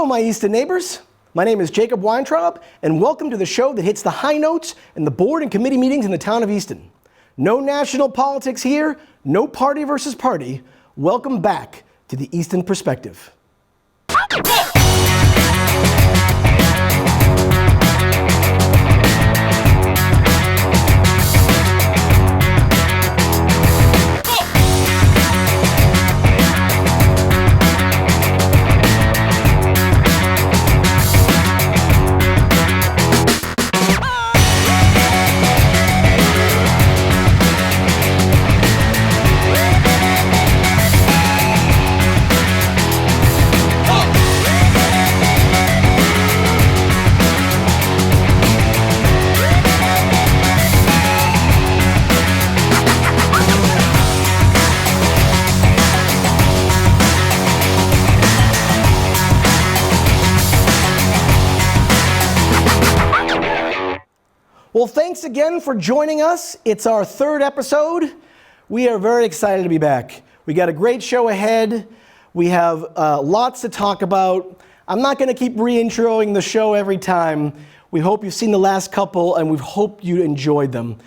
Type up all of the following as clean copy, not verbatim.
Hello, my Easton neighbors. My name is Jacob Weintraub, and welcome to the show that hits the high notes in the board and committee meetings in the town of Easton. No national politics here, no party versus party. Welcome back to the Easton Perspective. Well, thanks again for joining us. It's our third episode. We are very excited to be back. We got a great show ahead. We have lots to talk about. I'm not going to keep re-introing the show every time. We hope you've seen the last couple, and we hope you enjoyed them.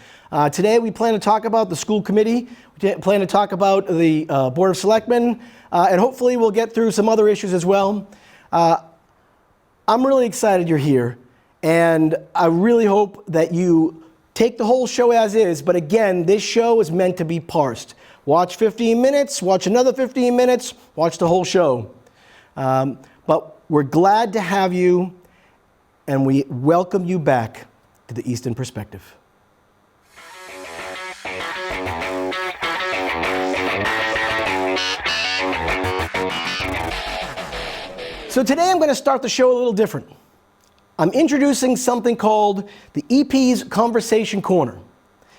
Today, we plan to talk about the school committee. We plan to talk about the Board of Selectmen, and hopefully we'll get through some other issues as well. I'm really excited you're here. And I really hope that you take the whole show as is, but again, this show is meant to be parsed. Watch 15 minutes, watch another 15 minutes, watch the whole show. But we're glad to have you, and we welcome you back to the Easton Perspective. So today I'm going to start the show a little different. I'm introducing something called the EP's Conversation Corner.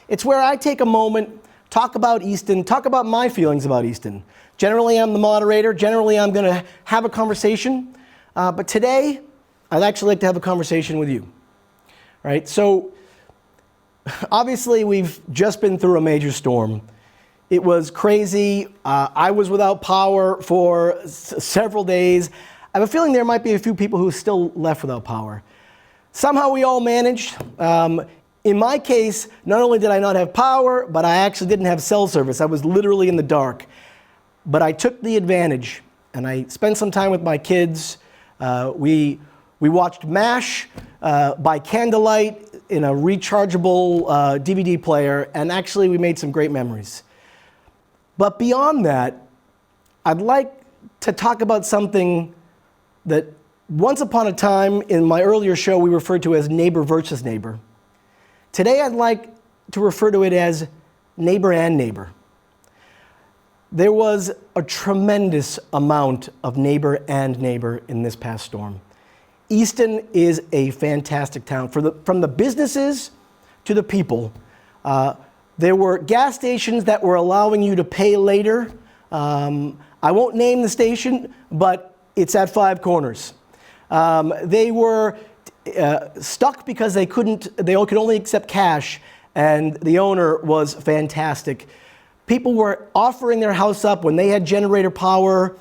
It's where I take a moment, talk about Easton, talk about my feelings about Easton. Generally, I'm the moderator. Generally, I'm going to have a conversation. But today, I'd actually like to have a conversation with you. All right? So, obviously, we've just been through a major storm. It was crazy. I was without power for several days. I have a feeling there might be a few people who are still left without power. Somehow we all managed. In my case, not only did I not have power, but I actually didn't have cell service. I was literally in the dark. But I took the advantage, and I spent some time with my kids. We watched MASH by candlelight in a rechargeable DVD player, and actually we made some great memories. But beyond that, I'd like to talk about something that once upon a time in my earlier show we referred to as neighbor versus neighbor. Today I'd like to refer to it as neighbor and neighbor. There was a tremendous amount of neighbor and neighbor in this past storm. Easton is a fantastic town. From the businesses to the people. There were gas stations that were allowing you to pay later. I won't name the station, but it's at Five Corners. They were stuck because they could only accept cash, and the owner was fantastic. People were offering their house up when they had generator power.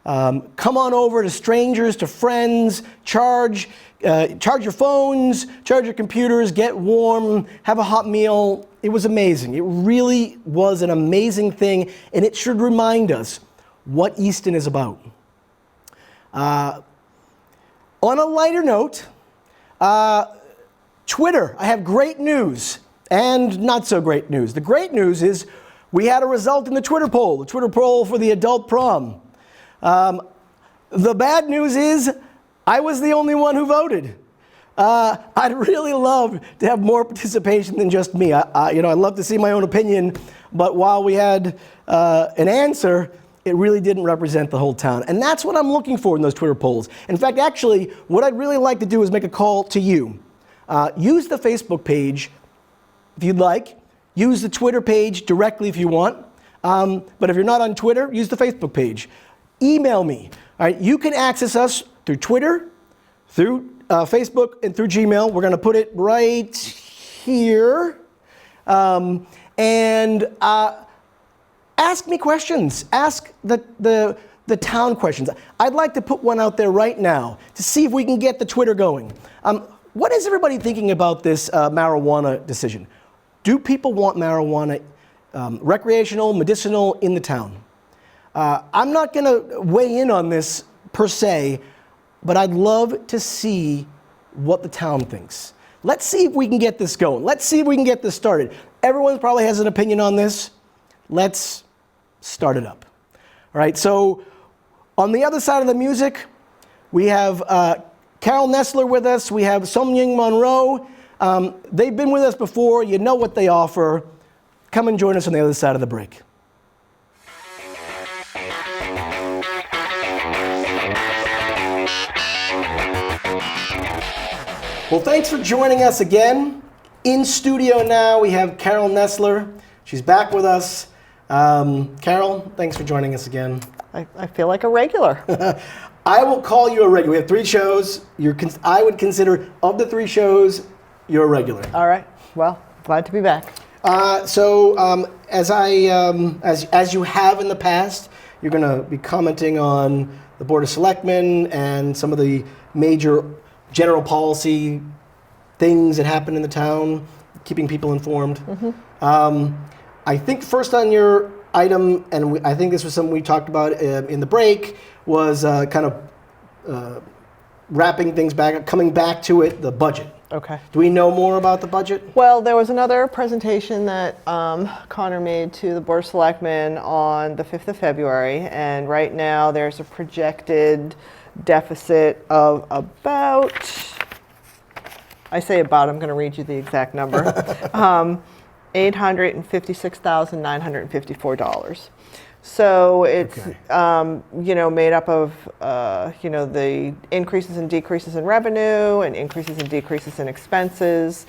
Come on over to strangers, to friends, charge your phones, charge your computers, get warm, have a hot meal. It was amazing. It really was an amazing thing, and it should remind us what Easton is about. On a lighter note, Twitter. I have great news and not so great news. The great news is we had a result in the Twitter poll for the adult prom. The bad news is I was the only one who voted. I'd really love to have more participation than just me. I'd love to see my own opinion, but while we had an answer, it really didn't represent the whole town. And that's what I'm looking for in those Twitter polls. In fact, actually, what I'd really like to do is make a call to you. Use the Facebook page if you'd like. Use the Twitter page directly if you want. But if you're not on Twitter, use the Facebook page. Email me. All right, you can access us through Twitter, through Facebook, and through Gmail. We're going to put it right here. Ask me questions. Ask the the town questions. I'd like to put one out there right now to see if we can get the Twitter going. What is everybody thinking about this marijuana decision? Do people want marijuana recreational, medicinal in the town? I'm not going to weigh in on this per se, but I'd love to see what the town thinks. Let's see if we can get this going. Let's see if we can get this started. Everyone probably has an opinion on this. Let's start it up. All right, so on the other side of the music, we have Carol Nessler with us. We have Sung Ying Monroe. They've been with us before. You know what they offer. Come and join us on the other side of the break. Well, thanks for joining us again. In studio now, we have Carol Nessler. She's back with us. Carol, thanks for joining us again. I feel like a regular. I will call you a regular. We have 3 shows. I would consider, of the 3 shows, you're a regular. All right. Well, glad to be back. As you have in the past, you're going to be commenting on the Board of Selectmen and some of the major general policy things that happen in the town, keeping people informed. Mm-hmm. I think first on your item, and I think this was something we talked about in the break, was kind of wrapping things back up, coming back to it, the budget. Okay. Do we know more about the budget? Well, there was another presentation that Connor made to the Board of Selectmen on the 5th of February, and right now there's a projected deficit of about, I say about, I'm going to read you the exact number, $856,954. So it's, okay. Made up of, the increases and decreases in revenue and increases and decreases in expenses.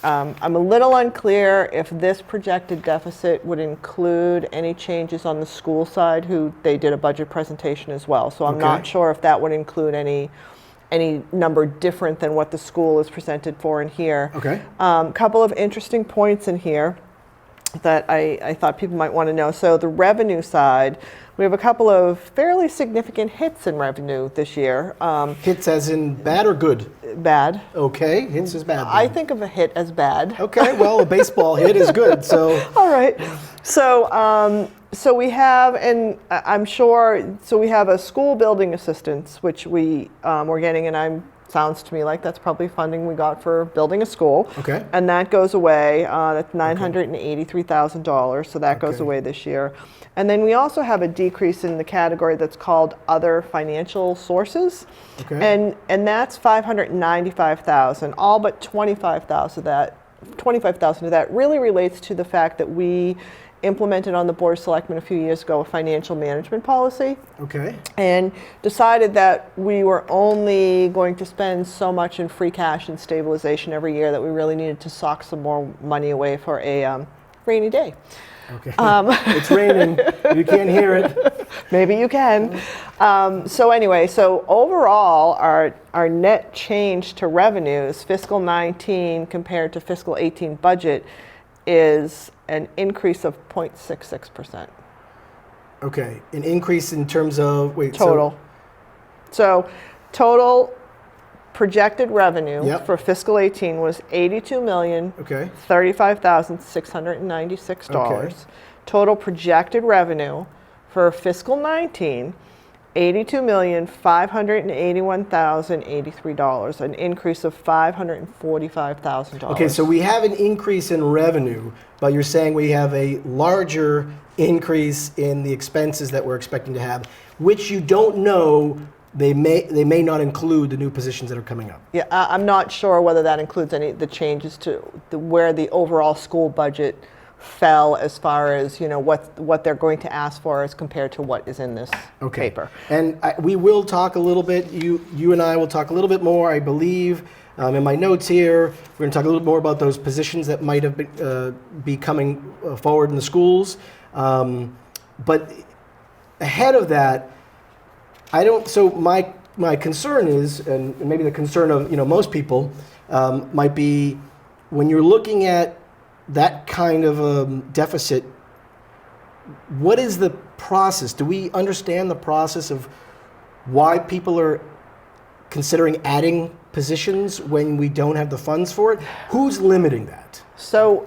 I'm a little unclear if this projected deficit would include any changes on the school side, who they did a budget presentation as well. So I'm not sure if that would include any number different than what the school is presented for in here. Okay. Couple of interesting points in here that I thought people might want to know. So the revenue side, we have a couple of fairly significant hits in revenue this year. Hits as in bad or good? Bad. Okay, hits is bad. I think of a hit as bad. Okay, well, a baseball hit is good, so. All right. So we have, and I'm sure, so we have a school building assistance, which we're getting, and sounds to me like that's probably funding we got for building a school. Okay. And that goes away. That's $983,000, so that goes away this year. And then we also have a decrease in the category that's called other financial sources. Okay. And that's $595,000. All but $25,000 of that really relates to the fact that we implemented on the Board of Selectmen a few years ago a financial management policy. Okay. And decided that we were only going to spend so much in free cash and stabilization every year that we really needed to sock some more money away for a rainy day. Okay. It's raining. You can't hear it. Maybe you can. So anyway, so overall, our net change to revenues, fiscal 19 compared to fiscal 18 budget, is an increase of 0.66%. Okay, an increase in terms of, total. So total projected revenue for fiscal 18 was $82,035,696. Okay. Total projected revenue for fiscal 19, $82,581,083, an increase of $545,000. Okay, so we have an increase in revenue, but you're saying we have a larger increase in the expenses that we're expecting to have, which you don't know. They may not include the new positions that are coming up. Yeah, I'm not sure whether that includes any of the changes to where the overall school budget fell as far as what they're going to ask for as compared to what is in this paper. And we will talk a little bit. You and I will talk a little bit more, I believe. In my notes here, we're going to talk a little bit more about those positions that might have be coming forward in the schools. But ahead of that, So my concern is, and maybe the concern of most people, might be when you're looking at that kind of deficit, what is the process? Do we understand the process of why people are considering adding positions when we don't have the funds for it? Who's limiting that? So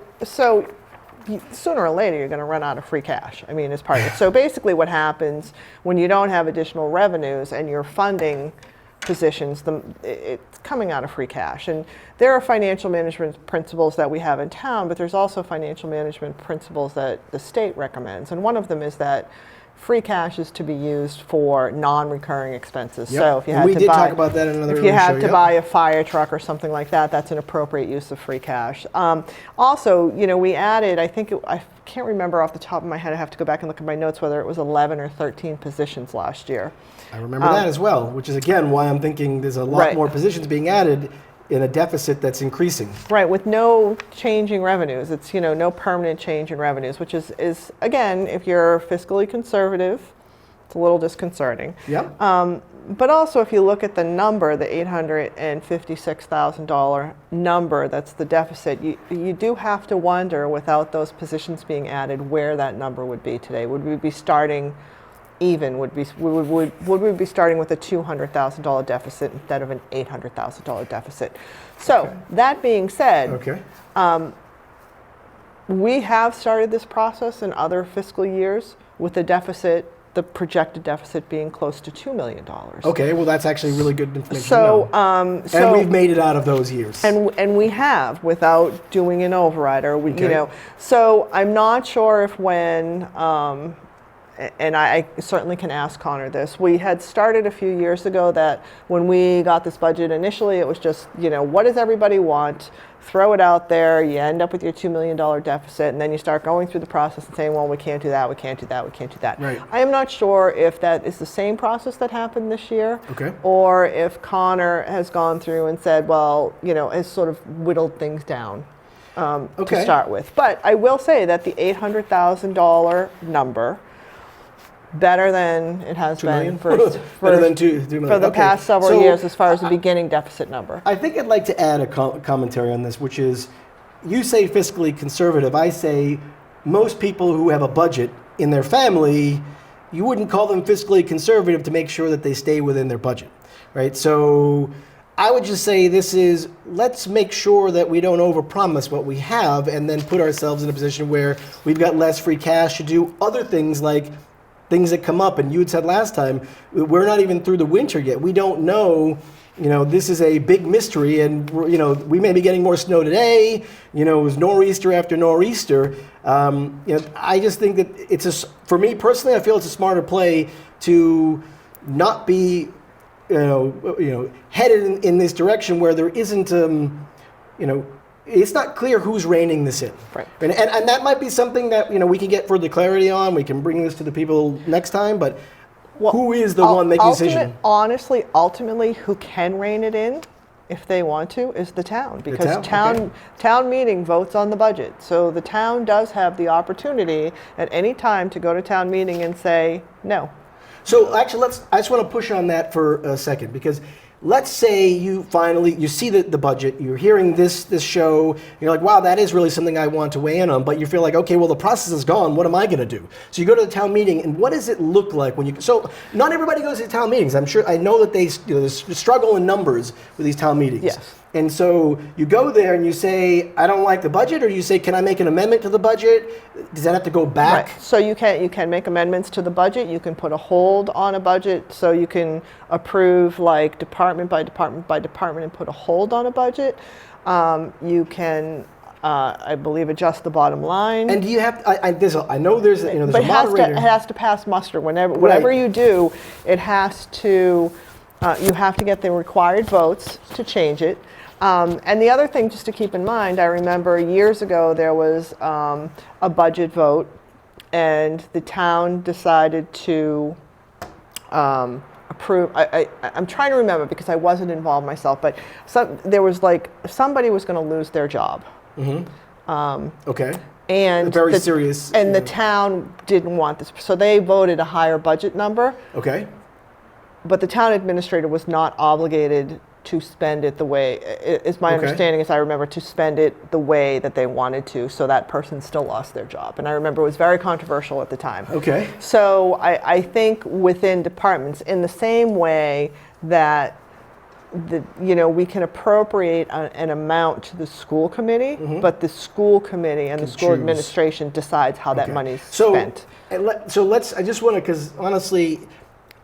sooner or later, you're going to run out of free cash. I mean, as part of it. So basically what happens when you don't have additional revenues and you're funding positions, it's coming out of free cash. And there are financial management principles that we have in town, but there's also financial management principles that the state recommends. And one of them is that free cash is to be used for non-recurring expenses. Yep. So if you And had we to did buy, talk about that in another if you had show, to yep. buy a fire truck or something like that, that's an appropriate use of free cash. Also, we added, I can't remember off the top of my head, I have to go back and look at my notes whether it was 11 or 13 positions last year. I remember that as well, which is again why I'm thinking there's a lot Right. more positions being added in a deficit that's increasing. Right, with no changing revenues. It's, no permanent change in revenues, which is again, if you're fiscally conservative, it's a little disconcerting. Yep. But also, if you look at the number, the $856,000 number, that's the deficit, you do have to wonder, without those positions being added, where that number would be today. Would we be starting even? Would we be starting with a $200,000 deficit instead of an $800,000 deficit? So, that being said, Okay. we have started this process in other fiscal years with the projected deficit being close to $2 million. Okay, well that's actually really good information So, to know. And we've made it out of those years. and we have, without doing an override, or Okay. So I'm not sure if when, and I certainly can ask Connor this. We had started a few years ago that when we got this budget initially, it was just, what does everybody want? Throw it out there, you end up with your $2 million deficit, and then you start going through the process and saying, well, we can't do that, we can't do that, we can't do that. Right. I am not sure if that is the same process that happened this year, Okay. or if Connor has gone through and said, well, has sort of whittled things down to Okay. start with. But I will say that the $800,000 number, better than it has 2 been million? for Better than 2 million. for the Okay. past several So, years as far as the beginning deficit number. I think I'd like to add a commentary on this, which is, you say fiscally conservative. I say most people who have a budget in their family, you wouldn't call them fiscally conservative to make sure that they stay within their budget, right? So I would just say let's make sure that we don't overpromise what we have and then put ourselves in a position where we've got less free cash to do other things like things that come up. And you had said last time, we're not even through the winter yet. We don't know, this is a big mystery, and we may be getting more snow today. It was nor'easter after nor'easter. I just think that for me personally, I feel it's a smarter play to not be, headed in this direction where there isn't, it's not clear who's reining this in. Right. And that might be something that we can get further clarity on. We can bring this to the people next time. But who is the one making the decision? Honestly, ultimately, who can rein it in, if they want to, is the town. Because town meeting votes on the budget. So the town does have the opportunity at any time to go to town meeting and say no. So actually, I just want to push on that for a second, because let's say you see the budget, you're hearing this show, you're like, wow, that is really something I want to weigh in on, but you feel like, okay, well, the process is gone, what am I going to do? So you go to the town meeting, and what does it look like so not everybody goes to town meetings. I know that there's struggle in numbers with these town meetings. Yes. And so you go there and you say, I don't like the budget, or you say, can I make an amendment to the budget? Does that have to go back? Right. So you can make amendments to the budget. You can put a hold on a budget. So you can approve like department by department by department and put a hold on a budget. You can, I believe, adjust the bottom line. And do you have? I know there's a But it moderator. has to pass muster. Whatever Right. you do, it has to. You have to get the required votes to change it. And the other thing, just to keep in mind, I remember years ago there was a budget vote, and the town decided to approve. I'm trying to remember because I wasn't involved myself, but there was somebody was going to lose their job. Mm-hmm. Okay. And very serious. And the town didn't want this, so they voted a higher budget number. Okay. But the town administrator was not obligated to spend it the way, is my Okay. understanding, as I remember, to spend it the way that they wanted to, so that person still lost their job. And I remember it was very controversial at the time. Okay. So I think within departments, in the same way that we can appropriate an amount to the school committee, but the school committee and the school choose. administration decides how that Okay. money's So, spent. so let's, I just want to, because honestly,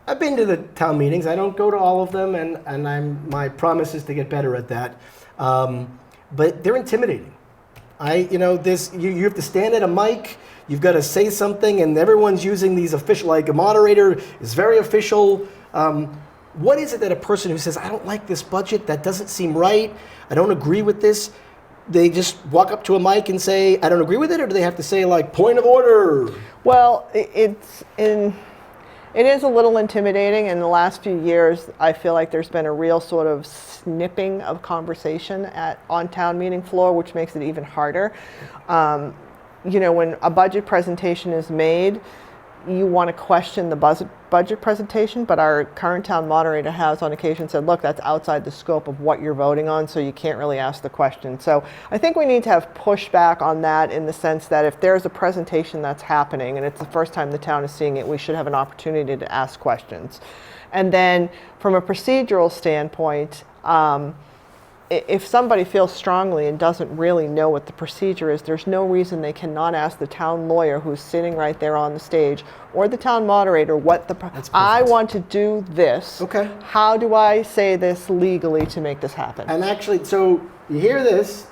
I've been to the town meetings. I don't go to all of them, and my promise is to get better at that. But they're intimidating. You have to stand at a mic, you've got to say something, and everyone's using these official, like a moderator is very official. What is it that a person who says, I don't like this budget, that doesn't seem right, I don't agree with this, they just walk up to a mic and say, I don't agree with it, or do they have to say, like, point of order? Well, it is a little intimidating. In the last few years, I feel like there's been a real sort of snipping of conversation on town meeting floor, which makes it even harder. When a budget presentation is made, you want to question the budget presentation, but our current town moderator has on occasion said, look, that's outside the scope of what you're voting on, so you can't really ask the question. So I think we need to have pushback on that, in the sense that if there's a presentation that's happening and it's the first time the town is seeing it, we should have an opportunity to ask questions. And then from a procedural standpoint, if somebody feels strongly and doesn't really know what the procedure is, there's no reason they cannot ask the town lawyer who's sitting right there on the stage, or the town moderator, I want to do this. Okay. How do I say this legally to make this happen? And actually, so you hear this,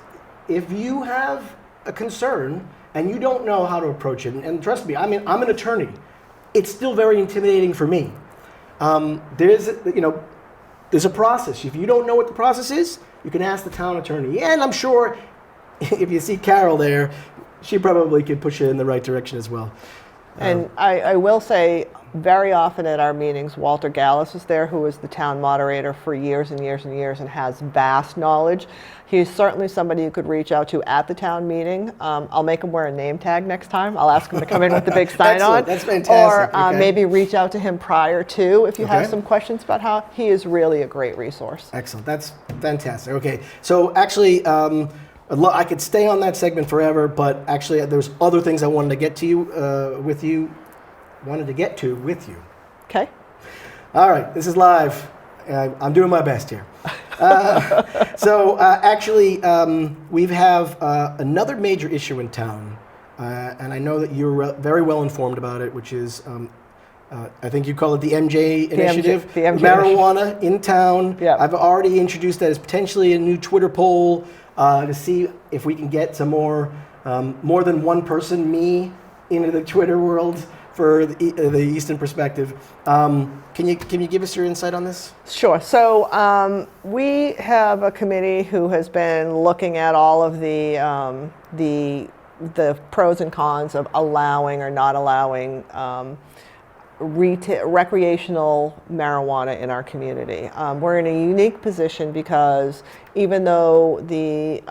if you have a concern and you don't know how to approach it, and trust me, I'm an attorney, it's still very intimidating for me. There's a process. If you don't know what the process is, you can ask the town attorney. And I'm sure if you see Carol there, she probably could push you in the right direction as well. And I will say, very often at our meetings, Walter Gallus is there, who was the town moderator for years and years and years and has vast knowledge. He's certainly somebody you could reach out to at the town meeting. I'll make him wear a name tag next time. I'll ask him to come in with the big sign-on. That's fantastic. Or Okay. maybe reach out to him prior to, if you have Okay. some questions about how. He is really a great resource. Excellent. That's fantastic. Okay. So actually, I could stay on that segment forever, but actually there's other things I wanted to get to with you. Okay? All right. This is live. I'm doing my best here. Actually, we have another major issue in town, and I know that you're very well informed about it, which is, I think you call it the MJ initiative, the MJ marijuana in town. Yeah. I've already introduced that as potentially a new Twitter poll to see if we can get some more than one person, me, into the Twitter world for the Easton Perspective. Can you give us your insight on this? Sure. So we have a committee who has been looking at all of the pros and cons of allowing or not allowing recreational marijuana in our community. We're in a unique position because even though the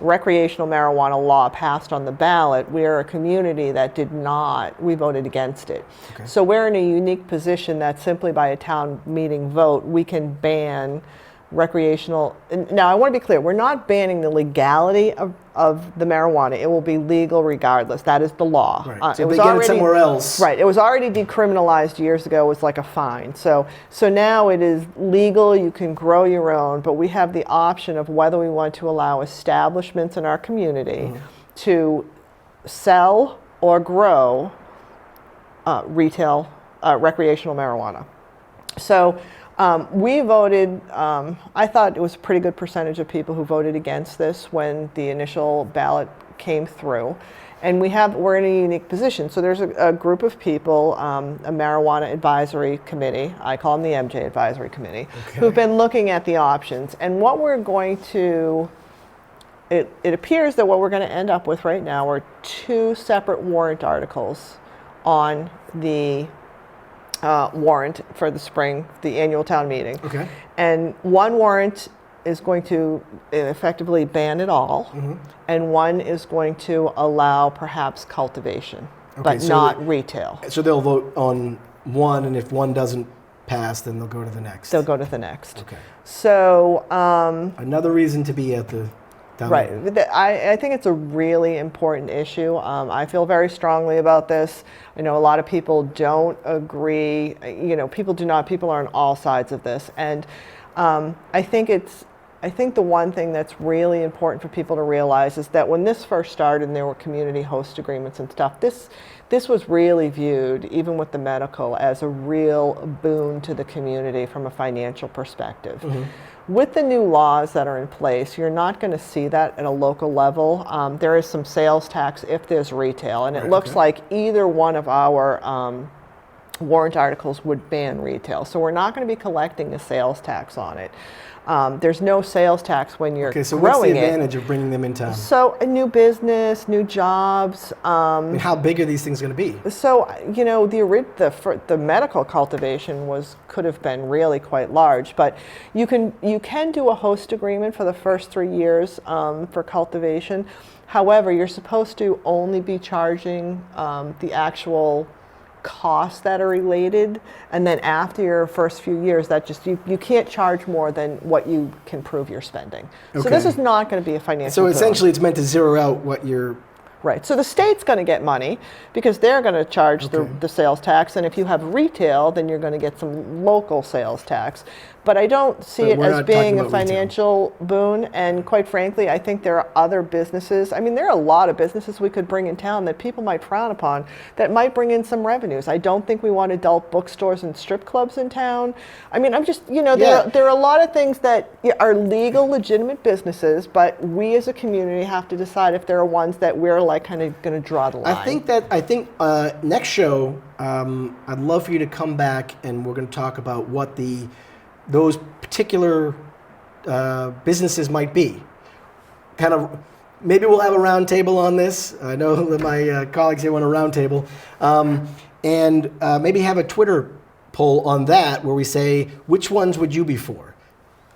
recreational marijuana law passed on the ballot, we're a community that did not, we voted against it. Okay. So we're in a unique position that simply by a town meeting vote, we can ban recreational. Now I want to be clear, we're not banning the legality of the marijuana. It will be legal regardless. That is the law. Right. So if they get it somewhere else. Right. It was already decriminalized years ago. It was like a fine. So now it is legal. You can grow your own, but we have the option of whether we want to allow establishments in our community to sell or grow recreational marijuana. So we voted, I thought it was a pretty good percentage of people who voted against this when the initial ballot came through. And we're in a unique position. So there's a group of people, a marijuana advisory committee, I call them the MJ advisory committee, who've been looking at the options. And what we're going to, it appears that what we're going to end up with right now are two separate warrant articles on the warrant for the spring, the annual town meeting. Okay. And one warrant is going to effectively ban it all, and one is going to allow perhaps cultivation, but so not retail. So they'll vote on one, and if one doesn't passed, then they'll go to the next. They'll go to the next. Okay. So Another reason to be at the down right. there. I think it's a really important issue. I feel very strongly about this. I know a lot of people don't agree. People are on all sides of this. And I think the one thing that's really important for people to realize is that when this first started and there were community host agreements and stuff, this was really viewed, even with the medical, as a real boon to the community from a financial perspective. Mm-hmm. With the new laws that are in place, you're not going to see that at a local level. There is some sales tax if there's retail, and it looks like either one of our warrant articles would ban retail. So we're not going to be collecting a sales tax on it. There's no sales tax when you're so growing what's the advantage of bringing them in town? So a new business, new jobs. How big are these things going to be? So the medical cultivation could have been really quite large, but you can do a host agreement for the first 3 years for cultivation. However, you're supposed to only be charging the actual costs that are related, and then after your first few years, that just you can't charge more than what you can prove you're spending. So this is not going to be a financial. So essentially, it's meant to zero out what you're. Right. So the state's going to get money because they're going to charge the sales tax, and if you have retail, then you're going to get some local sales tax. But I don't see it as being a financial boon, and quite frankly, I think there are other businesses. I mean, there are a lot of businesses we could bring in town that people might frown upon that might bring in some revenues. I don't think we want adult bookstores and strip clubs in town. I mean, I'm just, there are a lot of things that are legal, legitimate businesses, but we as a community have to decide if there are ones that we're like kind of going to draw the line. I think next show, I'd love for you to come back and we're going to talk about what those particular businesses might be. Kind of, maybe we'll have a round table on this. I know that my colleagues here want a round table. And maybe have a Twitter poll on that where we say, which ones would you be for?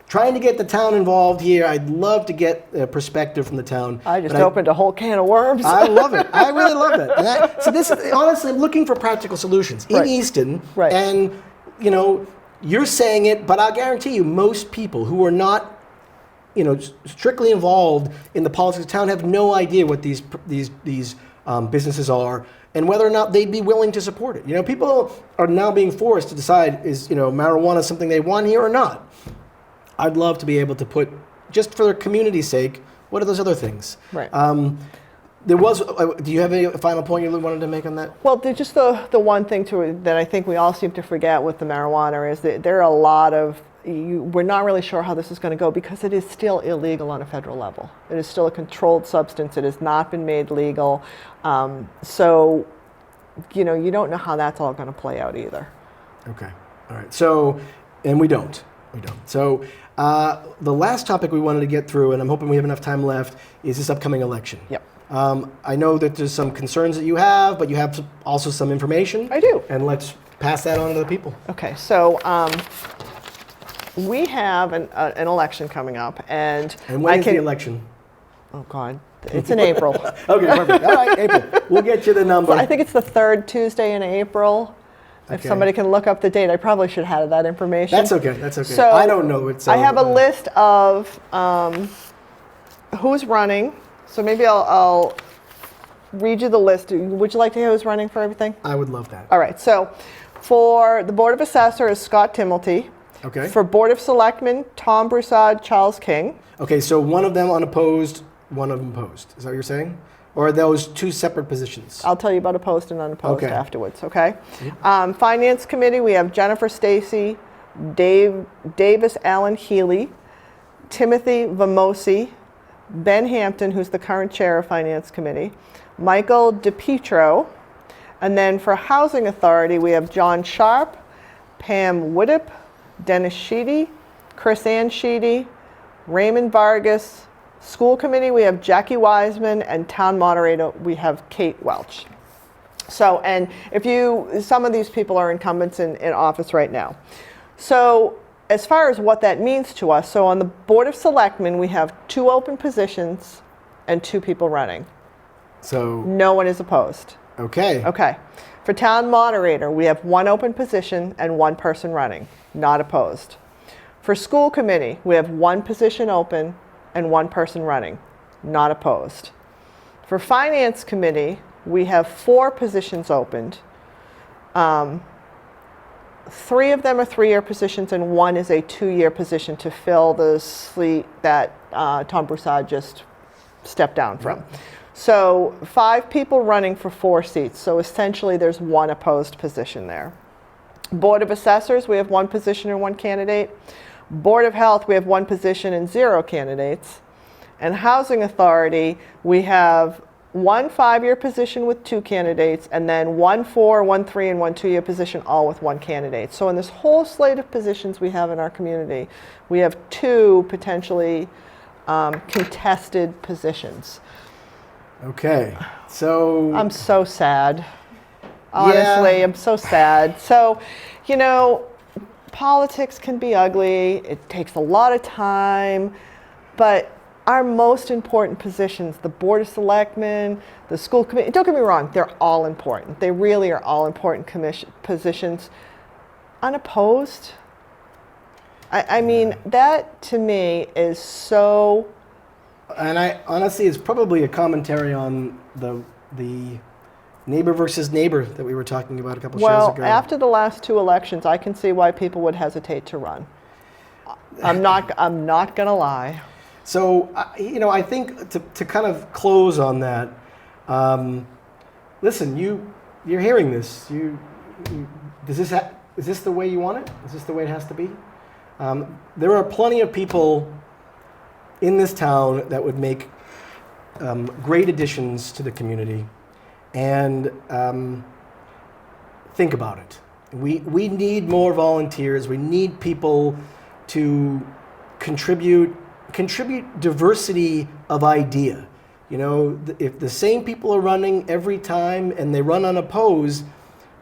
Trying to get the town involved here. I'd love to get a perspective from the town. I just opened a whole can of worms. I love it. I really love it. So this is, honestly, I'm looking for practical solutions in Easton. Right. And, you're saying it, but I'll guarantee you most people who are not, strictly involved in the politics of town have no idea what these businesses are and whether or not they'd be willing to support it. People are now being forced to decide, is, marijuana something they want here or not? I'd love to be able to put, just for their community's sake, what are those other things? Right. Do you have a final point you wanted to make on that? Well, just the one thing that I think we all seem to forget with the marijuana is that there are a lot of, we're not really sure how this is going to go because it is still illegal on a federal level. It is still a controlled substance. It has not been made legal. So, you don't know how that's all going to play out either. Okay. All right. So, and we don't. So, the last topic we wanted to get through, and I'm hoping we have enough time left, is this upcoming election. Yep. I know that there's some concerns that you have, but you have also some information. I do. And let's pass that on to the people. Okay, so we have an election coming up, and when is the election? Oh God, it's in April. Okay, perfect. All right, April. We'll get you the number. I think it's the third Tuesday in April. If somebody can look up the date, I probably should have had that information. That's okay. So I don't know. I have a list of who's running. So maybe I'll read you the list. Would you like to hear who's running for everything? I would love that. All right. So for the Board of Assessor is Scott Timilty. Okay. For Board of Selectmen, Tom Broussard, Charles King. Okay, so one of them unopposed, one of them opposed. Is that what you're saying? Or are those two separate positions? I'll tell you about opposed and unopposed afterwards, okay? Mm-hmm. Finance Committee, we have Jennifer Stacy, Davis Allen Healy, Timothy Vamosi, Ben Hampton, who's the current chair of Finance Committee, Michael DePietro, and then for Housing Authority, we have John Sharp, Pam Woodip, Dennis Sheedy, Chris Ann Sheedy, Raymond Vargas. School Committee, we have Jackie Wiseman, and Town Moderator, we have Kate Welch. So, and some of these people are incumbents in office right now. So, as far as what that means to us, so on the Board of Selectmen, we have 2 open positions and 2 people running. So. No one is opposed. Okay. Okay. For town moderator, we have 1 open position and 1 person running, not opposed. For school committee, we have 1 position open and 1 person running, not opposed. For finance committee, we have 4 positions opened. 3 of them are 3-year positions and 1 is a 2-year position to fill the slot that Tom Broussard just stepped down from. So 5 people running for 4 seats. So essentially there's 1 opposed position there. Board of Assessors, we have 1 position and 1 candidate. Board of Health, we have 1 position and 0 candidates. And Housing Authority, we have 1 5-year position with 2 candidates, and then 1 4, 1 3, and 1 2-year position, all with 1 candidate. So in this whole slate of positions we have in our community, we have 2 potentially contested positions. Okay, so I'm so sad. Honestly, Yeah. I'm so sad. So, you know, politics can be ugly. It takes a lot of time, but our most important positions, the Board of Selectmen, the school committee, don't get me wrong, they're all important. They really are all important positions. Unopposed, I mean, that to me is so... And I honestly, it's probably a commentary on the neighbor versus neighbor that we were talking about a couple shows Well, ago. after the last 2 elections, I can see why people would hesitate to run. I'm not gonna lie. So, you know, I think to kind of close on that, listen, you're hearing this. Is this the way you want it? Is this the way it has to be? There are plenty of people in this town that would make great additions to the community, and think about it. We need more volunteers. We need people to contribute diversity of idea. You know, if the same people are running every time and they run unopposed,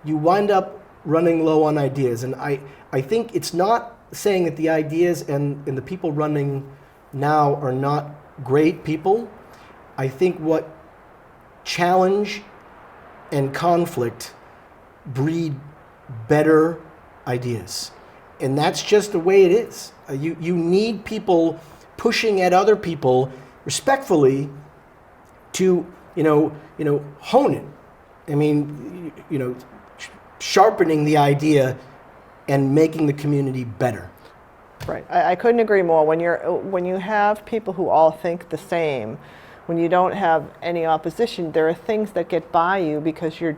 you wind up running low on ideas. And I think it's not saying that the ideas and the people running now are not great people. I think what challenge and conflict breed better ideas. And that's just the way it is. You need people pushing at other people respectfully to, you know, hone it. I mean, you know, sharpening the idea and making the community better. Right. I couldn't agree more. When you have people who all think the same, when you don't have any opposition, there are things that get by you because you're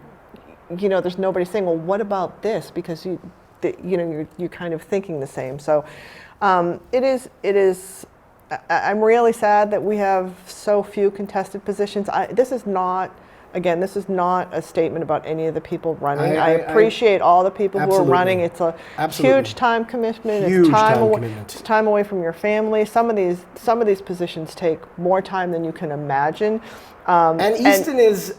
there's nobody saying, well, what about this? Because you're kind of thinking the same. So it is. I'm really sad that we have so few contested positions. This is not a statement about any of the people running. I appreciate all the people who are running. It's a huge time commitment. It's time away from your family. Some of these positions take more time than you can imagine. And Easton is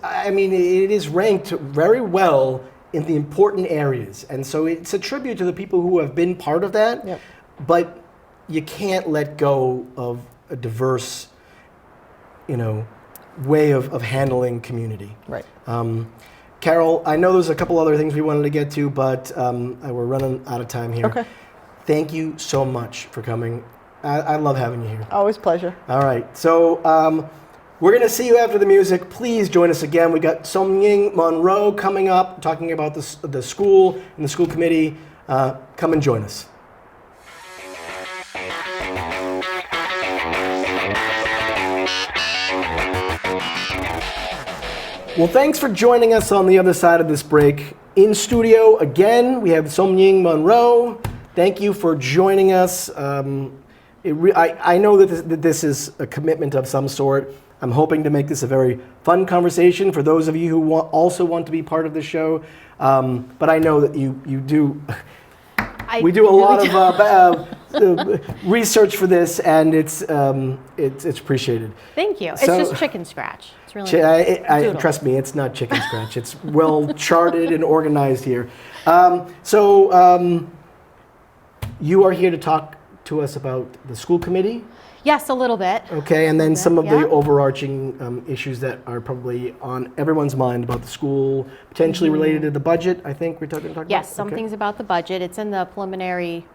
ranked very well in the important areas. And so it's a tribute to the people who have been part of that. Yep. But you can't let go of a diverse, way of handling community. Right. Carol, I know there's a couple other things we wanted to get to, but we're running out of time here. Okay. Thank you so much for coming. I love having you here. Always a pleasure. All right. So we're going to see you after the music. Please join us again. We got Somying Monroe coming up, talking about the school and the school committee. Come and join us. Well, thanks for joining us on the other side of this break. In studio, again, we have Somying Monroe. Thank you for joining us. I know that this is a commitment of some sort. I'm hoping to make this a very fun conversation for those of you who also want to be part of the show. But I know that you do. We do a lot of research for this, and it's appreciaed. Thank you. It's just chicken scratch. It's really trust me, it's not chicken scratch. It's well charted and organized here. You are here to talk to us about the school committee. Yes, a little bit. Okay, and then some of yeah. the overarching issues that are probably on everyone's mind about the school, potentially related to the budget, I think we're talking about? Yes, some Okay. things about the budget. It's in the preliminary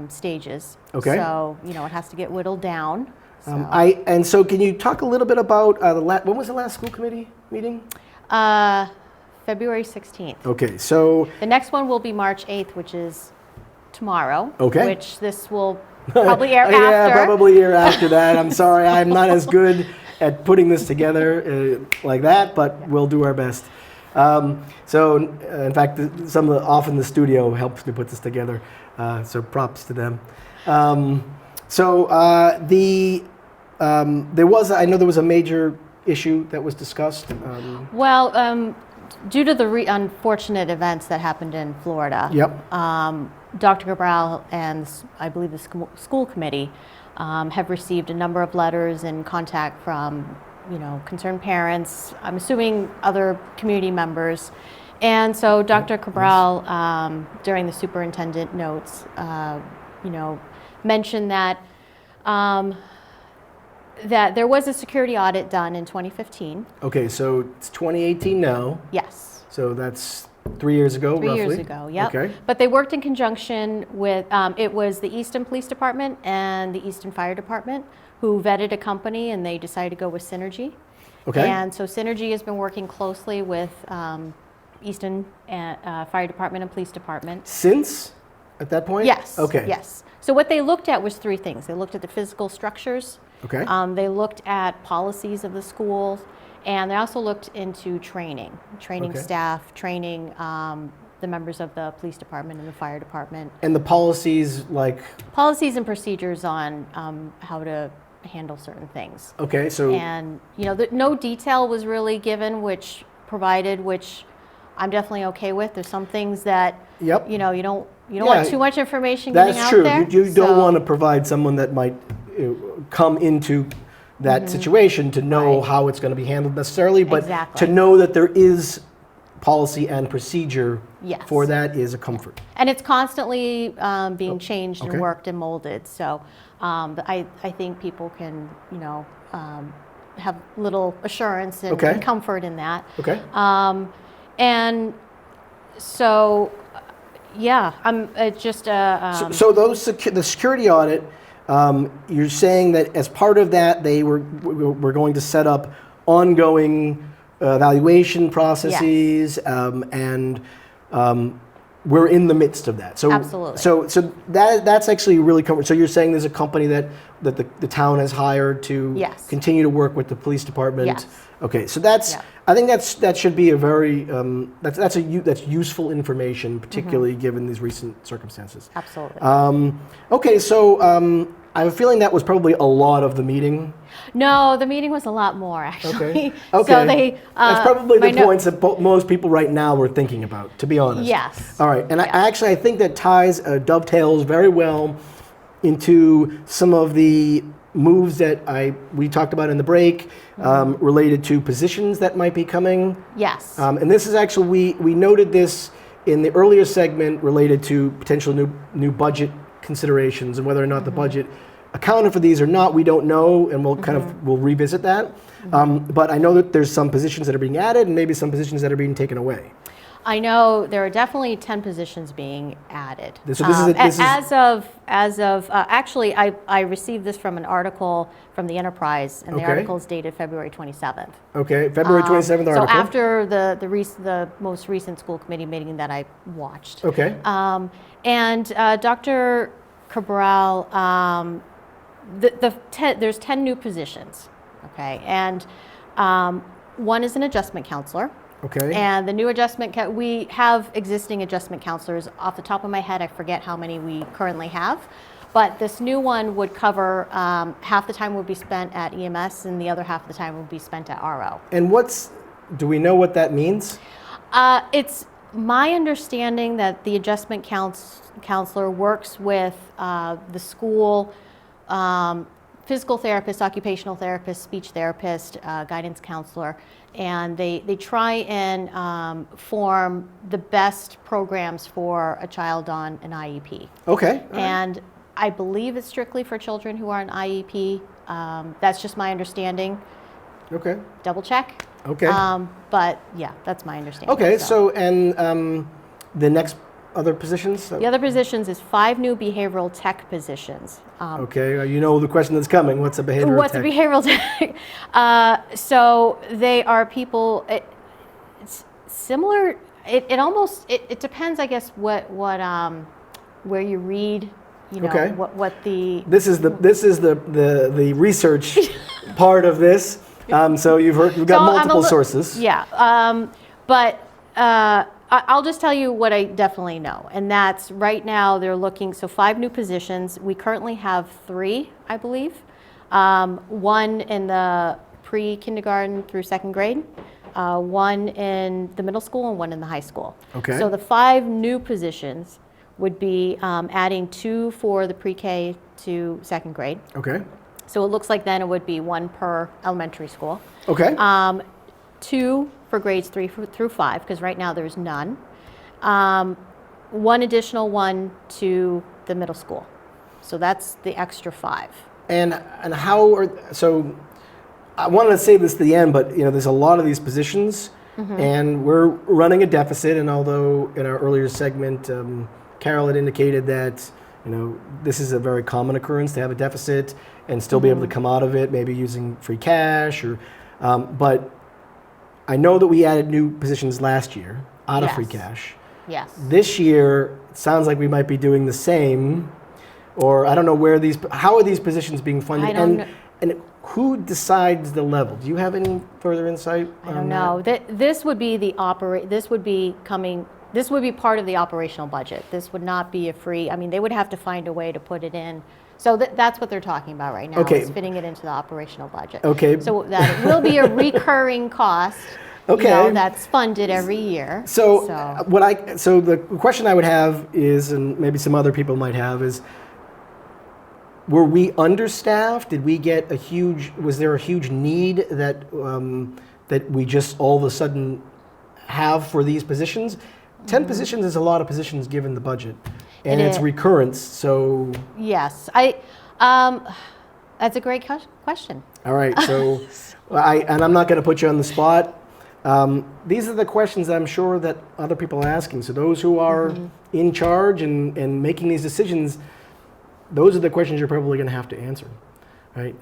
stages. Okay. So, it has to get whittled down. So. And so can you talk a little bit about, when was the last school committee meeting? February 16th. Okay, so, The next one will be March 8th, which is tomorrow. Okay. Which this will probably air after. yeah, probably year after that. I'm sorry, I'm not as good at putting this together like that, but we'll do our best. In fact, often the studio helps me put this together, so props to them. I know there was a major issue that was discussed. Due to the unfortunate events that happened in Florida, Yep. Dr. Cabral and I believe the school committee have received a number of letters and contact from, concerned parents, I'm assuming other community members. And so Dr. Cabral, during the superintendent notes, mentioned that that there was a security audit done in 2015. Okay, so it's 2018 now. Yes. So that's 3 years ago, roughly? 3 years ago, yep. Okay. But they worked in conjunction with, it was the Easton Police Department and the Easton Fire Department who vetted a company, and they decided to go with Synergy. Okay. And so Synergy has been working closely with Easton Fire Department and Police Department. Since, at that point? Yes. Okay. Yes. So what they looked at was three things. They looked at the physical structures. Okay. They looked at policies of the schools, and they also looked into training Okay. staff, training the members of the police department and the fire department. And the policies, like? Policies and procedures on how to handle certain things. Okay, so. And, no detail was really given, which I'm definitely okay with. There's some things that, Yep. you don't Yeah, want too much information getting That's out true. there. You don't want to provide someone that might come into that situation to know Right. how it's going to be handled necessarily, but Exactly. to know that there is policy and procedure Yes. for that is a comfort. And it's constantly being changed okay. and worked and molded. So I think people can, have little assurance and, Okay. and comfort in that. Okay. And so, yeah, it's just a. So those the security audit, you're saying that as part of that, we're going to set up ongoing evaluation processes, and we're in the midst of that. So Absolutely. So that's actually really comforting. So you're saying there's a company that the town has hired to Yes. continue to work with the police department. Yes. Okay, so that's. Yeah. I think that should be a very that's useful information, particularly given these recent circumstances. Absolutely. Okay, so I have a feeling that was probably a lot of the meeting. No, the meeting was a lot more, actually. Okay. So they. That's probably the my points that most people right now were thinking about, to be honest. Yes. All right, and I think that ties dovetails very well into some of the moves that we talked about in the break, related to positions that might be coming. Yes. And this is actually, we noted this in the earlier segment related to potential new budget considerations and whether or not the budget accounted for these or not, we don't know, and we'll revisit that. But I know that there's some positions that are being added and maybe some positions that are being taken away. I know there are definitely 10 positions being added. So this is actually, I received this from an article from the Enterprise, and the Okay. article is dated February 27th. Okay, February 27th article. So after the most recent school committee meeting that I watched. Okay. And Dr. Cabral, there's 10 new positions, okay? And one is an adjustment counselor. Okay. And the new we have existing adjustment counselors. Off the top of my head, I forget how many we currently have. But this new one would cover half the time would be spent at EMS and the other half of the time would be spent at RO. And do we know what that means? It's my understanding that the adjustment counselor works with the school, physical therapist, occupational therapist, speech therapist, guidance counselor, and they try and form the best programs for a child on an IEP. Okay. And I believe it's strictly for children who are on IEP. That's just my understanding. Okay. Double check. Okay. But yeah, that's my understanding. Okay. So and the next other positions. The other positions is 5 new behavioral tech positions. Okay. You know the question that's coming. What's a behavioral What's tech? a behavioral tech? So they are people. It's similar. It depends, I guess, where you read. You know, Okay. what the This is the research part of this. So you've got multiple sources. Yeah, but I'll just tell you what I definitely know, and that's right now they're looking. So 5 new positions. We currently have 3, I believe. 1 in the pre-kindergarten through 2nd grade, 1 in the middle school, and 1 in the high school. Okay. So the 5 new positions would be adding 2 for the pre-K to 2nd grade. Okay. So it looks like then it would be 1 per elementary school. Okay. 2 for grades 3 through 5, because right now there's none. 1 additional one to the middle school. So that's the extra 5. And how are so? I wanted to save this to the end, but there's a lot of these positions, and we're running a deficit. And although in our earlier segment, Carol had indicated that this is a very common occurrence to have a deficit and still be able to come out of it, maybe using free cash or, but I know that we added new positions last year out of free cash. Yes. This year, it sounds like we might be doing the same, or I don't know how are these positions being funded? I don't know. And who decides the level? Do you have any further insight? I don't know. This would be this would be part of the operational budget. This would not be a free, they would have to find a way to put it in. So that's what they're talking about right now, Okay. is fitting it into the operational budget. Okay. So that it will be a recurring cost. Okay. That's funded every year. So the question I would have is, and maybe some other people might have, is were we understaffed? Did we get was there a huge need that we just all of a sudden have for these positions? 10 positions is a lot of positions given the budget, and it's recurrence. So yes, that's a great question. All right, so I'm not going to put you on the spot. These are the questions that I'm sure that other people are asking. So those who are in charge and making these decisions, those are the questions you're probably going to have to answer, right?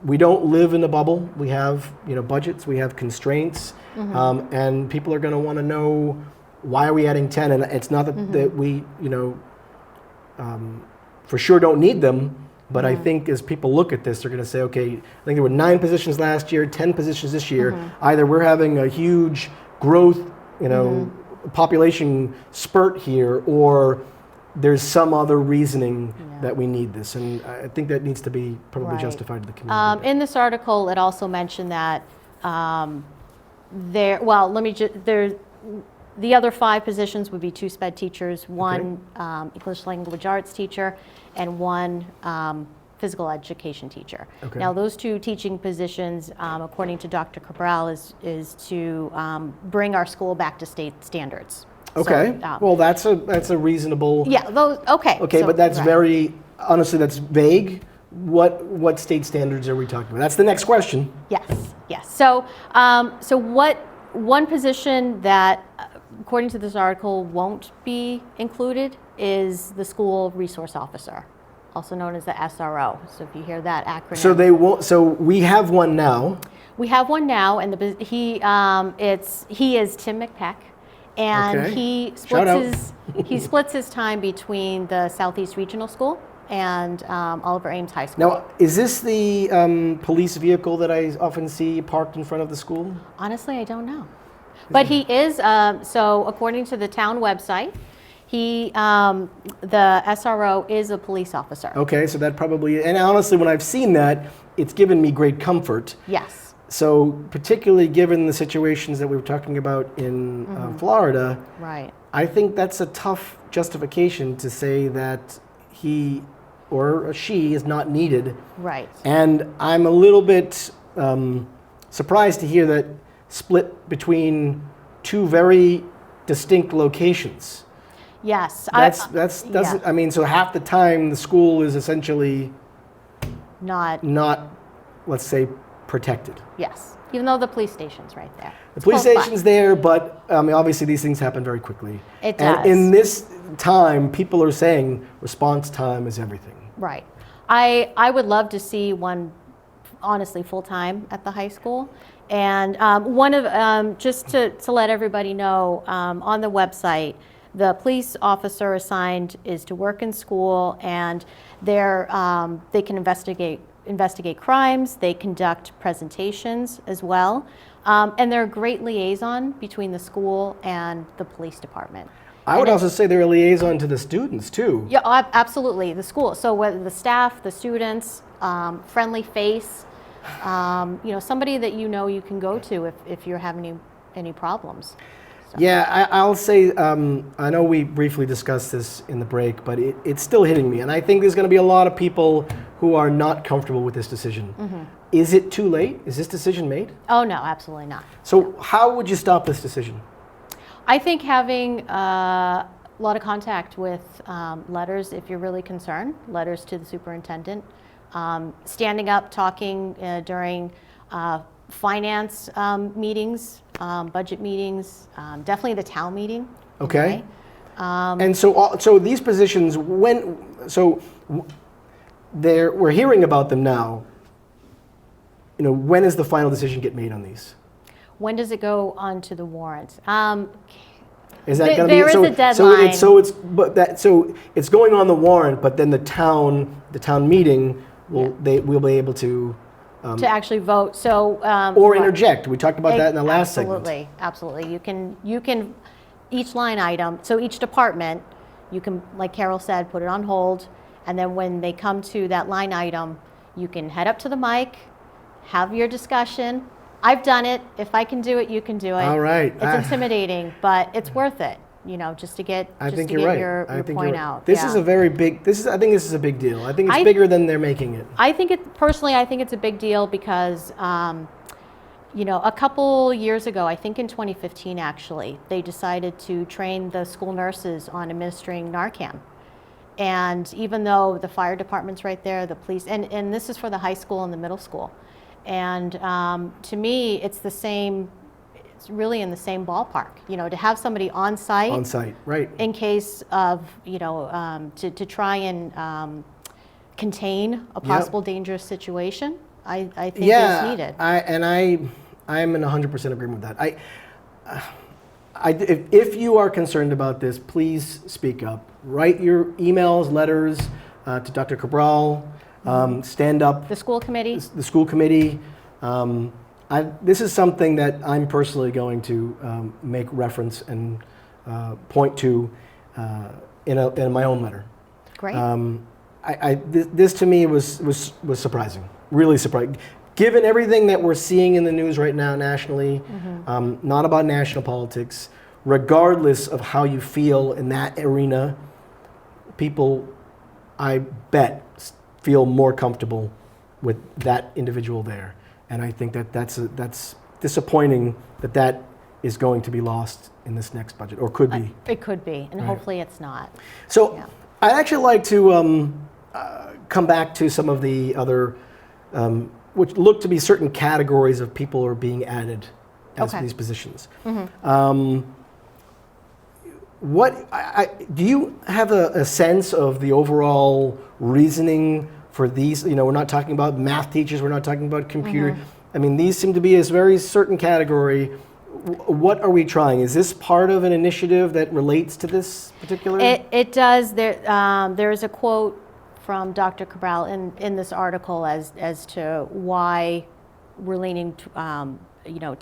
We don't live in a bubble. We have budgets. We have constraints, and people are going to want to know why are we adding 10. And it's not that we for sure don't need them, but I think as people look at this, they're going to say, okay, I think there were 9 positions last year, 10 positions this year. Either we're having a huge growth, population spurt here, or there's some other reasoning that we need this, and I think that needs to be probably justified to the community. In this article, it also mentioned that the other 5 positions would be 2 SPED teachers, 1 English language arts teacher, and 1 physical education teacher. Okay. Now, those 2 teaching positions, according to Dr. Cabral, is to bring our school back to state standards. Okay. So, well, that's a reasonable. Yeah. Those. Okay. Okay, so, but that's right. honestly, that's vague. What state standards are we talking about? That's the next question. Yes. Yes. So, what one position that, according to this article, won't be included is the school resource officer, also known as the SRO. So if you hear that acronym. So they won't. So we have one now. We have one now, and he is Tim McPeck. And he splits his time between the Southeast Regional School and Oliver Ames High School. Now, is this the police vehicle that I often see parked in front of the school? Honestly, I don't know. But he is, so according to the town website, the SRO is a police officer. Okay, so that probably, and honestly, when I've seen that, it's given me great comfort. Yes. So particularly given the situations that we were talking about in Florida, right. I think that's a tough justification to say that he or she is not needed. Right. And I'm a little bit surprised to hear that split between 2 very distinct locations. Yes. That's doesn't. yeah. I mean, so half the time the school is essentially Not, not, let's say, protected. yes. Even though the police station's right there. The It's police close by. station's there, but I mean, obviously these things happen very quickly. It And does. in this time, people are saying response time is everything. Right. I would love to see one, honestly, full-time at the high school. And one of, just to let everybody know, on the website, the police officer assigned is to work in school, and they can investigate crimes, they conduct presentations as well, and they're a great liaison between the school and the police department. I would also say they're a liaison to the students too. Yeah, absolutely, the school. So whether the staff, the students, friendly face, somebody that you can go to if you're having any problems. So. Yeah, I'll say, I know we briefly discussed this in the break, but it's still hitting me. And I think there's going to be a lot of people who are not comfortable with this decision. Mm-hmm. Is it too late? Is this decision made? Oh, no, absolutely not. So how would you stop this decision? I think having a lot of contact with letters, if you're really concerned, letters to the superintendent, standing up, talking during finance meetings, budget meetings, definitely the town meeting. Okay. And so these positions, we're hearing about them now. When does the final decision get made on these? When does it go onto the warrant? Is that going to be there is a deadline. So it's going on the warrant, but then the town meeting will be able to actually vote. So or interject. We talked about that in the last segment. Absolutely. You can each line item. So each department, you can, like Carol said, put it on hold, and then when they come to that line item, you can head up to the mic, have your discussion. I've done it. If I can do it, you can do it. All right. It's intimidating, but it's worth it. Just to get your point out. This is a very big. I think this is a big deal. I think it's bigger than they're making it. I think it's a big deal because, a couple years ago, I think in 2015 actually, they decided to train the school nurses on administering Narcan. And even though the fire department's right there, the police, and this is for the high school and the middle school. And to me, it's the same. It's really in the same ballpark. To have somebody on site. On site, right. In case of to try and contain a possible dangerous situation. I think is needed. I'm in 100% agreement with that. If you are concerned about this, please speak up. Write your emails, letters to Dr. Cabral. Stand up. The school committee. The school committee. This is something that I'm personally going to make reference and point to in my own letter. Great. This to me was surprising, really surprising. Given everything that we're seeing in the news right now nationally, not about national politics, regardless of how you feel in that arena, people, I bet, feel more comfortable with that individual there. And I think that's disappointing that is going to be lost in this next budget, or could be. It could be, and hopefully it's not. So I'd actually like to come back to some of the other, which look to be certain categories of people who are being added as these positions. Do you have a sense of the overall reasoning for these? We're not talking about math teachers, we're not talking about computer. I mean, these seem to be a very certain category. What are we trying? Is this part of an initiative that relates to this particular? It does. There is a quote from Dr. Cabral in this article as to why we're leaning to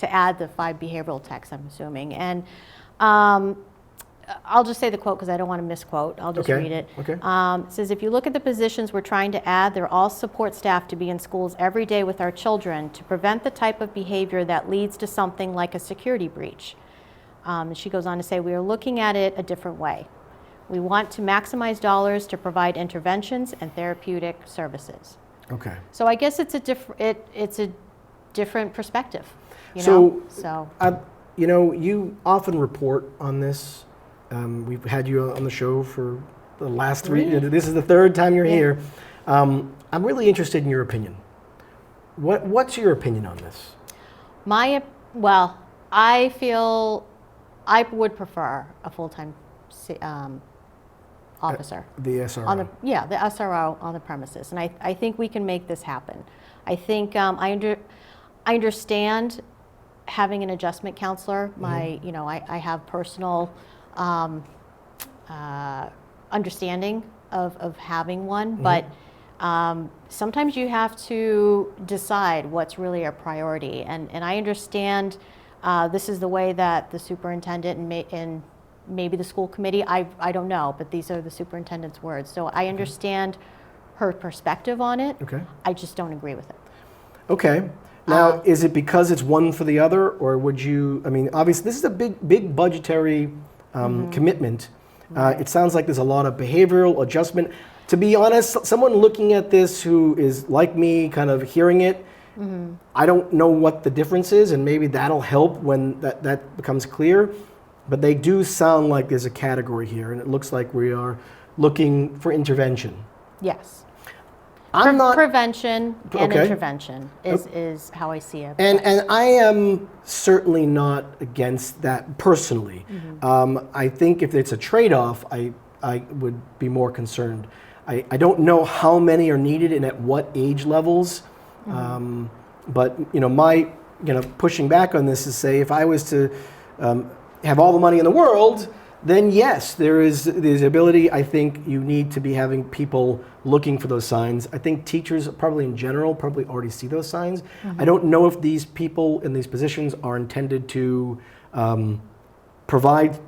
add the 5 behavioral techs, I'm assuming. And I'll just say the quote because I don't want to misquote. I'll just read it. Okay. It says, if you look at the positions we're trying to add, they're all support staff to be in schools every day with our children to prevent the type of behavior that leads to something like a security breach. She goes on to say, we are looking at it a different way. We want to maximize dollars to provide interventions and therapeutic services. Okay. So I guess it's a different perspective. You often report on this. We've had you on the show for the last three. This is the third time you're here. I'm really interested in your opinion. What's your opinion on this? Well, I feel I would prefer a full-time officer. The SRO. The SRO on the premises, and I think we can make this happen. I think I understand having an adjustment counselor. I have personal understanding of having one, but sometimes you have to decide what's really a priority. And I understand this is the way that the superintendent and maybe the school committee, I don't know, but these are the superintendent's words. So I understand her perspective on it. Okay. I just don't agree with it. Okay. Now, is it because it's one for the other, or would you, obviously this is a big budgetary commitment. It sounds like there's a lot of behavioral adjustment. To be honest, someone looking at this who is like me, kind of hearing it, I don't know what the difference is, and maybe that'll help when that becomes clear. But they do sound like there's a category here, and it looks like we are looking for intervention. Yes. Okay. Prevention and intervention is how I see it. And I am certainly not against that personally. I think if it's a trade-off, I would be more concerned. I don't know how many are needed and at what age levels. But my pushing back on this is, say, if I was to have all the money in the world, then yes, there's the ability. I think you need to be having people looking for those signs. I think teachers probably in general probably already see those signs. I don't know if these people in these positions are intended to provide,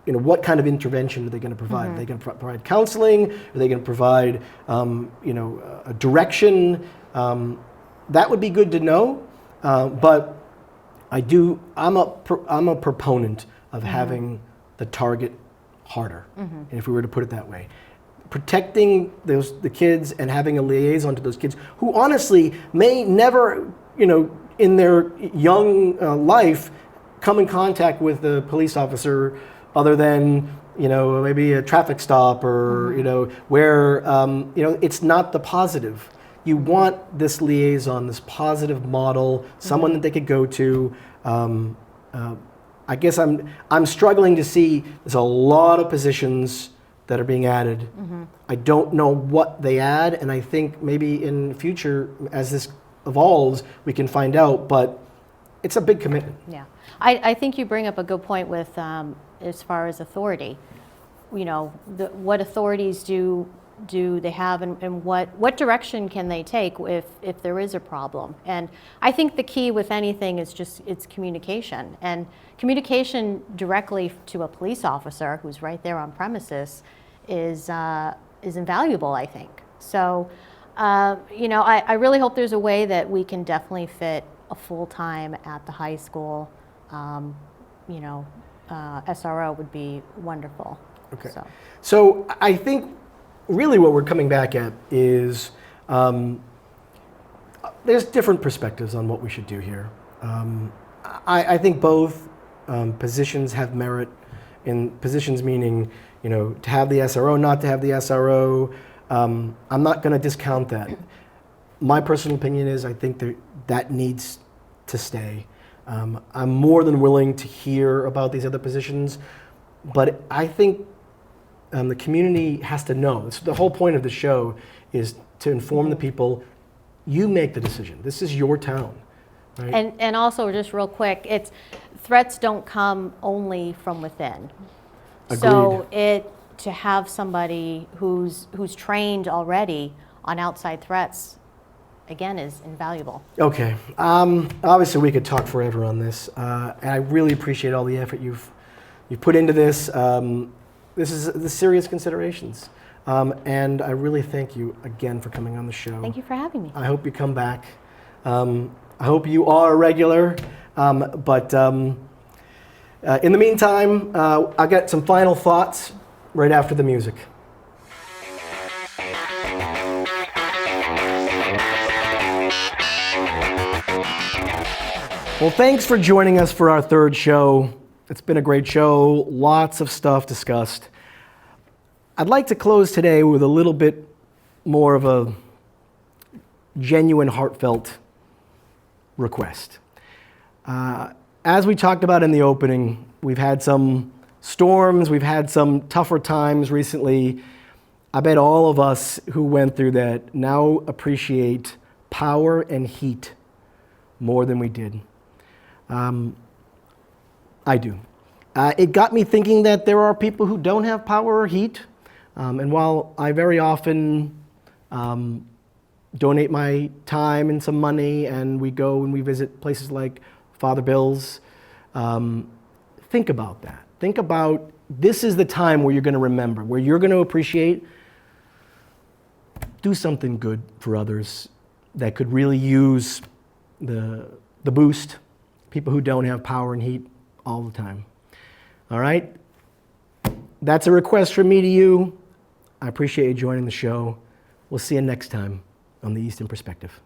what kind of intervention are they going to provide? Are they going to provide counseling? Are they going to provide, a direction? That would be good to know. But I'm a proponent of having the target harder, if we were to put it that way. Protecting the kids and having a liaison to those kids who honestly may never, in their young life, come in contact with a police officer other than, maybe a traffic stop or, where, it's not the positive. You want this liaison, this positive model, someone that they could go to. I guess I'm struggling to see there's a lot of positions that are being added. I don't know what they add, and I think maybe in the future, as this evolves, we can find out, but it's a big commitment. Yeah. I think you bring up a good point with as far as authority. What authorities do they have, and what direction can they take if there is a problem? And I think the key with anything is it's communication, and communication directly to a police officer who's right there on premises is invaluable, I think. So I really hope there's a way that we can definitely fit a full-time at the high school. SRO would be wonderful. Okay. So I think really what we're coming back at is there's different perspectives on what we should do here. I think both positions have merit. In positions meaning, to have the SRO, not to have the SRO. I'm not going to discount that. My personal opinion is I think that needs to stay. I'm more than willing to hear about these other positions, but I think the community has to know. The whole point of the show is to inform the people. You make the decision. This is your town. Right? And also, just real quick, threats don't come only from within. Agreed. So to have somebody who's trained already on outside threats, again, is invaluable. Okay. Obviously, we could talk forever on this, and I really appreciate all the effort you've put into this. This is the serious considerations, and I really thank you again for coming on the show. Thank you for having me. I hope you come back. I hope you are a regular, but in the meantime, I'll get some final thoughts right after the music. Well, thanks for joining us for our third show. It's been a great show, lots of stuff discussed. I'd like to close today with a little bit more of a genuine, heartfelt request. As we talked about in the opening, we've had some storms, we've had some tougher times recently. I bet all of us who went through that now appreciate power and heat more than we did. I do. It got me thinking that there are people who don't have power or heat. And while I very often donate my time and some money, and we go and we visit places like Father Bill's, think about that. Think about this is the time where you're going to remember, where you're going to appreciate, do something good for others that could really use the boost, people who don't have power and heat all the time. All right? That's a request from me to you. I appreciate you joining the show. We'll see you next time on the Easton Perspective.